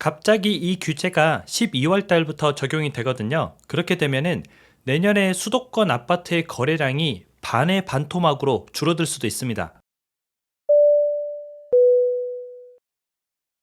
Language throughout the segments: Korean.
갑자기 이 규제가 12월 달부터 적용이 되거든요. 그렇게 되면은 내년에 수도권 아파트의 거래량이 반의 반토막으로 줄어들 수도 있습니다.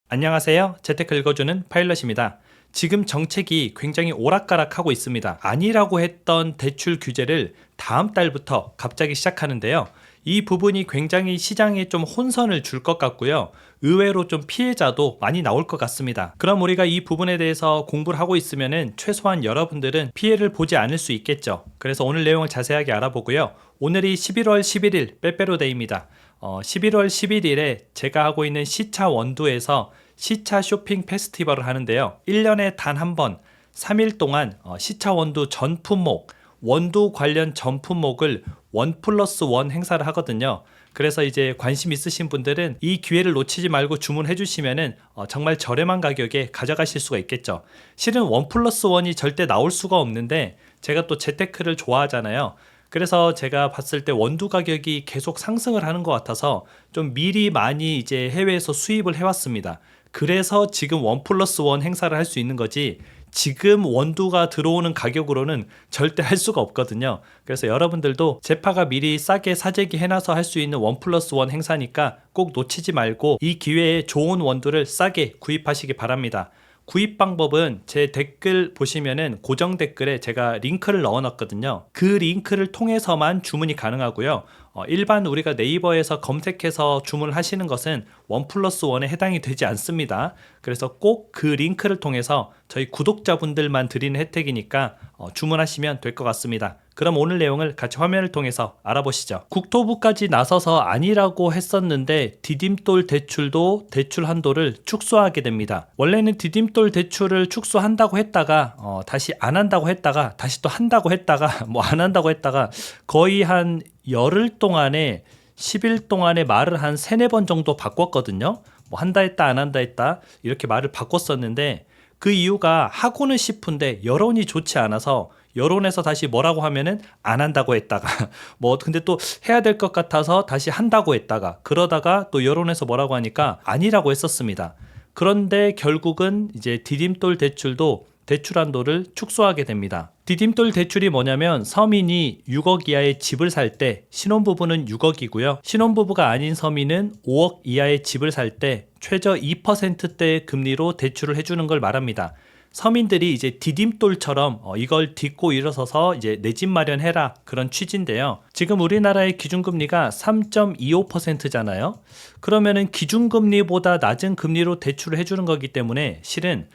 안녕하세요. 재테크 읽어주는 파일럿입니다. 지금 정책이 굉장히 오락가락하고 있습니다. 아니라고 했던 대출 규제를 다음 달부터 갑자기 시작하는데요. 이 부분이 굉장히 시장에 좀 혼선을 줄 것 같고요. 의외로 좀 피해자도 많이 나올 것 같습니다. 그럼 우리가 이 부분에 대해서 공부를 하고 있으면은 최소한 여러분들은 피해를 보지 않을 수 있겠죠. 그래서 오늘 내용을 자세하게 알아보고요. 오늘이 11월 11일 빼빼로데이입니다. 11월 11일에 제가 하고 있는 시차 원두에서 시차 쇼핑 페스티벌을 하는데요. 1년에 단 한 번 3일 동안 시차 원두 전 품목, 원두 관련 전 품목을 1+1 행사를 하거든요. 그래서 이제 관심 있으신 분들은 이 기회를 놓치지 말고 주문해 주시면은 정말 저렴한 가격에 가져가실 수가 있겠죠. 실은 1+1이 절대 나올 수가 없는데 제가 또 재테크를 좋아하잖아요. 그래서 제가 봤을 때 원두 가격이 계속 상승을 하는 것 같아서 좀 미리 많이 이제 해외에서 수입을 해왔습니다. 그래서 지금 1+1 행사를 할 수 있는 거지 지금 원두가 들어오는 가격으로는 절대 할 수가 없거든요. 그래서 여러분들도 제파가 미리 싸게 사재기 해놔서 할 수 있는 1+1 행사니까 꼭 놓치지 말고 이 기회에 좋은 원두를 싸게 구입하시기 바랍니다. 구입 방법은 제 댓글 보시면은 고정 댓글에 제가 링크를 넣어 놨거든요. 그 링크를 통해서만 주문이 가능하고요. 일반 우리가 네이버에서 검색해서 주문을 하시는 것은 1+1에 해당이 되지 않습니다. 그래서 꼭 그 링크를 통해서 저희 구독자분들만 드리는 혜택이니까 주문하시면 될 것 같습니다. 그럼 오늘 내용을 같이 화면을 통해서 알아보시죠. 국토부까지 나서서 아니라고 했었는데 디딤돌 대출도 대출 한도를 축소하게 됩니다. 원래는 디딤돌 대출을 축소한다고 했다가 다시 안 한다고 했다가 다시 또 한다고 했다가 뭐 안 한다고 했다가 거의 한 열흘 동안에 10일 동안에 말을 한 3-4번 정도 바꿨거든요. 뭐 한다 했다 안 한다 했다 이렇게 말을 바꿨었는데 그 이유가 하고는 싶은데 여론이 좋지 않아서 여론에서 다시 뭐라고 하면은 안 한다고 했다가 뭐 근데 또 해야 될 것 같아서 다시 한다고 했다가 그러다가 또 여론에서 뭐라고 하니까 아니라고 했었습니다. 그런데 결국은 이제 디딤돌 대출도 대출 한도를 축소하게 됩니다. 디딤돌 대출이 뭐냐면 서민이 6억 이하의 집을 살 때 신혼부부는 6억이고요. 신혼부부가 아닌 서민은 5억 이하의 집을 살 때 최저 2%대 금리로 대출을 해주는 걸 말합니다. 서민들이 이제 디딤돌처럼 이걸 딛고 일어서서 이제 내 집 마련해라 그런 취지인데요. 지금 우리나라의 기준금리가 3.25%잖아요. 그러면은 기준금리보다 낮은 금리로 대출을 해주는 거기 때문에 실은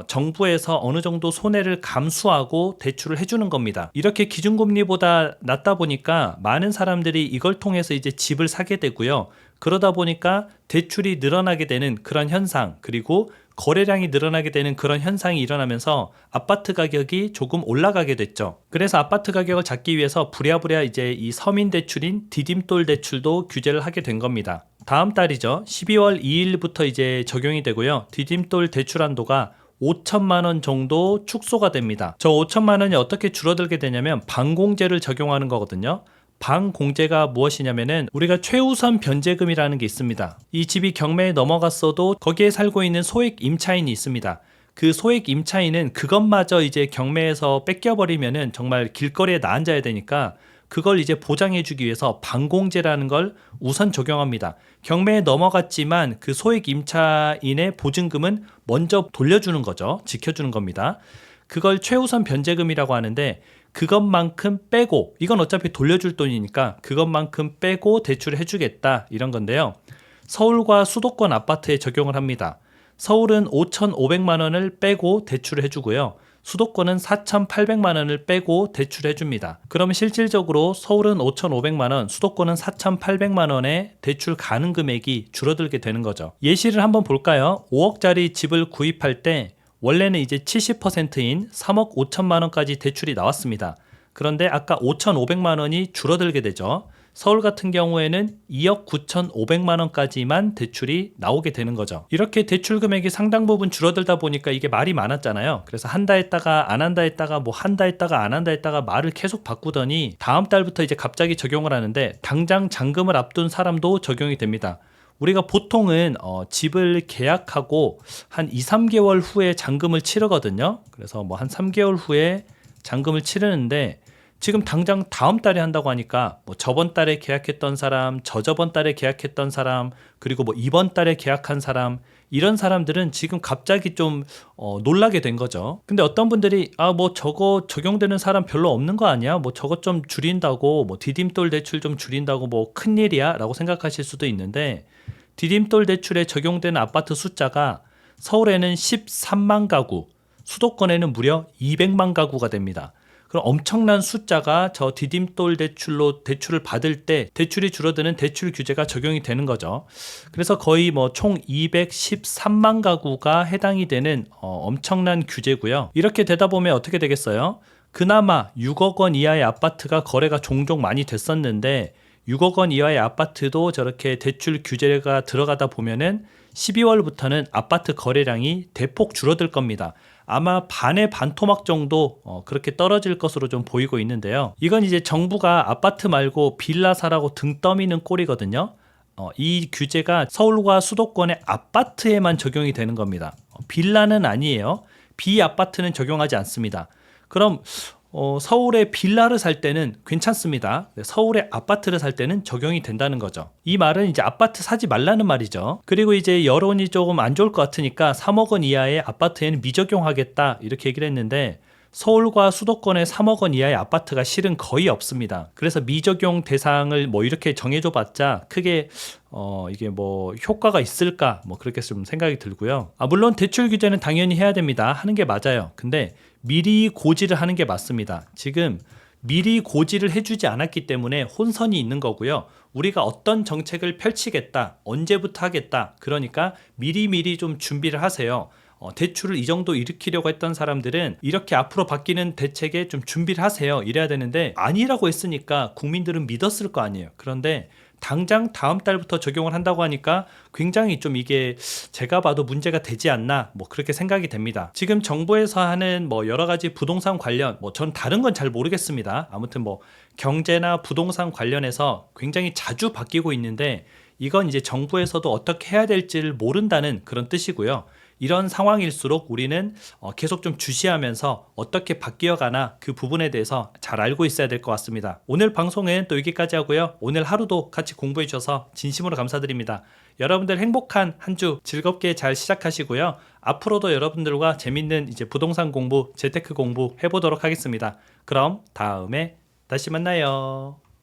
정부에서 어느 정도 손해를 감수하고 대출을 해주는 겁니다. 이렇게 기준금리보다 낮다 보니까 많은 사람들이 이걸 통해서 이제 집을 사게 되고요. 그러다 보니까 대출이 늘어나게 되는 그런 현상, 그리고 거래량이 늘어나게 되는 그런 현상이 일어나면서 아파트 가격이 조금 올라가게 됐죠. 그래서 아파트 가격을 잡기 위해서 부랴부랴 이제 이 서민 대출인 디딤돌 대출도 규제를 하게 된 겁니다. 다음 달이죠. 12월 2일부터 이제 적용이 되고요. 디딤돌 대출 한도가 5천만 원 정도 축소가 됩니다. 저 5천만 원이 어떻게 줄어들게 되냐면 방공제를 적용하는 거거든요. 방공제가 무엇이냐면은 우리가 최우선 변제금이라는 게 있습니다. 이 집이 경매에 넘어갔어도 거기에 살고 있는 소액 임차인이 있습니다. 그 소액 임차인은 그것마저 이제 경매에서 뺏겨버리면은 정말 길거리에 나앉아야 되니까 그걸 이제 보장해주기 위해서 방공제라는 걸 우선 적용합니다. 경매에 넘어갔지만 그 소액 임차인의 보증금은 먼저 돌려주는 거죠. 지켜주는 겁니다. 그걸 최우선 변제금이라고 하는데 그것만큼 빼고 이건 어차피 돌려줄 돈이니까 그것만큼 빼고 대출을 해주겠다 이런 건데요. 서울과 수도권 아파트에 적용을 합니다. 서울은 5,500만 원을 빼고 대출을 해주고요. 수도권은 4,800만 원을 빼고 대출해 줍니다. 그러면 실질적으로 서울은 5,500만 원, 수도권은 4,800만 원의 대출 가능 금액이 줄어들게 되는 거죠. 예시를 한번 볼까요? 5억짜리 집을 구입할 때 원래는 이제 70%인 3억 5천만 원까지 대출이 나왔습니다. 그런데 아까 5,500만 원이 줄어들게 되죠. 서울 같은 경우에는 2억 9,500만 원까지만 대출이 나오게 되는 거죠. 이렇게 대출 금액이 상당 부분 줄어들다 보니까 이게 말이 많았잖아요. 그래서 한다 했다가 안 한다 했다가 뭐 한다 했다가 안 한다 했다가 말을 계속 바꾸더니 다음 달부터 이제 갑자기 적용을 하는데 당장 잔금을 앞둔 사람도 적용이 됩니다. 우리가 보통은 집을 계약하고 한 2, 3개월 후에 잔금을 치르거든요. 그래서 뭐 한 3개월 후에 잔금을 치르는데 지금 당장 다음 달에 한다고 하니까 뭐 저번 달에 계약했던 사람, 저저번 달에 계약했던 사람, 그리고 뭐 이번 달에 계약한 사람, 이런 사람들은 지금 갑자기 좀 놀라게 된 거죠. 근데 어떤 분들이 뭐 저거 적용되는 사람 별로 없는 거 아니야? 뭐 저거 좀 줄인다고, 뭐 디딤돌 대출 좀 줄인다고 뭐 큰일이야? 라고 생각하실 수도 있는데, 디딤돌 대출에 적용되는 아파트 숫자가 서울에는 13만 가구, 수도권에는 무려 200만 가구가 됩니다. 그럼 엄청난 숫자가 저 디딤돌 대출로 대출을 받을 때 대출이 줄어드는 대출 규제가 적용이 되는 거죠. 그래서 거의 뭐 총 213만 가구가 해당이 되는 엄청난 규제고요. 이렇게 되다 보면 어떻게 되겠어요? 그나마 6억 원 이하의 아파트가 거래가 종종 많이 됐었는데 6억 원 이하의 아파트도 저렇게 대출 규제가 들어가다 보면은 12월부터는 아파트 거래량이 대폭 줄어들 겁니다. 아마 반의 반토막 정도 그렇게 떨어질 것으로 좀 보이고 있는데요. 이건 이제 정부가 아파트 말고 빌라 사라고 등 떠미는 꼴이거든요. 이 규제가 서울과 수도권의 아파트에만 적용이 되는 겁니다. 빌라는 아니에요. 비아파트는 적용하지 않습니다. 그럼 서울에 빌라를 살 때는 괜찮습니다. 서울에 아파트를 살 때는 적용이 된다는 거죠. 이 말은 이제 아파트 사지 말라는 말이죠. 그리고 이제 여론이 조금 안 좋을 것 같으니까 3억 원 이하의 아파트에는 미적용하겠다 이렇게 얘기를 했는데 서울과 수도권의 3억 원 이하의 아파트가 실은 거의 없습니다. 그래서 미적용 대상을 뭐 이렇게 정해줘 봤자 크게 이게 뭐 효과가 있을까 뭐 그렇게 좀 생각이 들고요. 물론 대출 규제는 당연히 해야 됩니다. 하는 게 맞아요. 근데 미리 고지를 하는 게 맞습니다. 지금 미리 고지를 해주지 않았기 때문에 혼선이 있는 거고요. 우리가 어떤 정책을 펼치겠다, 언제부터 하겠다, 그러니까 미리미리 좀 준비를 하세요. 대출을 이 정도 일으키려고 했던 사람들은 이렇게 앞으로 바뀌는 대책에 좀 준비를 하세요. 이래야 되는데 아니라고 했으니까 국민들은 믿었을 거 아니에요. 그런데 당장 다음 달부터 적용을 한다고 하니까 굉장히 좀 이게 제가 봐도 문제가 되지 않나 뭐 그렇게 생각이 됩니다. 지금 정부에서 하는 뭐 여러 가지 부동산 관련 뭐 전 다른 건 잘 모르겠습니다. 아무튼 뭐 경제나 부동산 관련해서 굉장히 자주 바뀌고 있는데 이건 이제 정부에서도 어떻게 해야 될지를 모른다는 그런 뜻이고요. 이런 상황일수록 우리는 계속 좀 주시하면서 어떻게 바뀌어가나 그 부분에 대해서 잘 알고 있어야 될 것 같습니다. 오늘 방송은 또 여기까지 하고요. 오늘 하루도 같이 공부해 주셔서 진심으로 감사드립니다. 여러분들 행복한 한 주 즐겁게 잘 시작하시고요. 앞으로도 여러분들과 재밌는 이제 부동산 공부, 재테크 공부 해보도록 하겠습니다. 그럼 다음에 다시 만나요.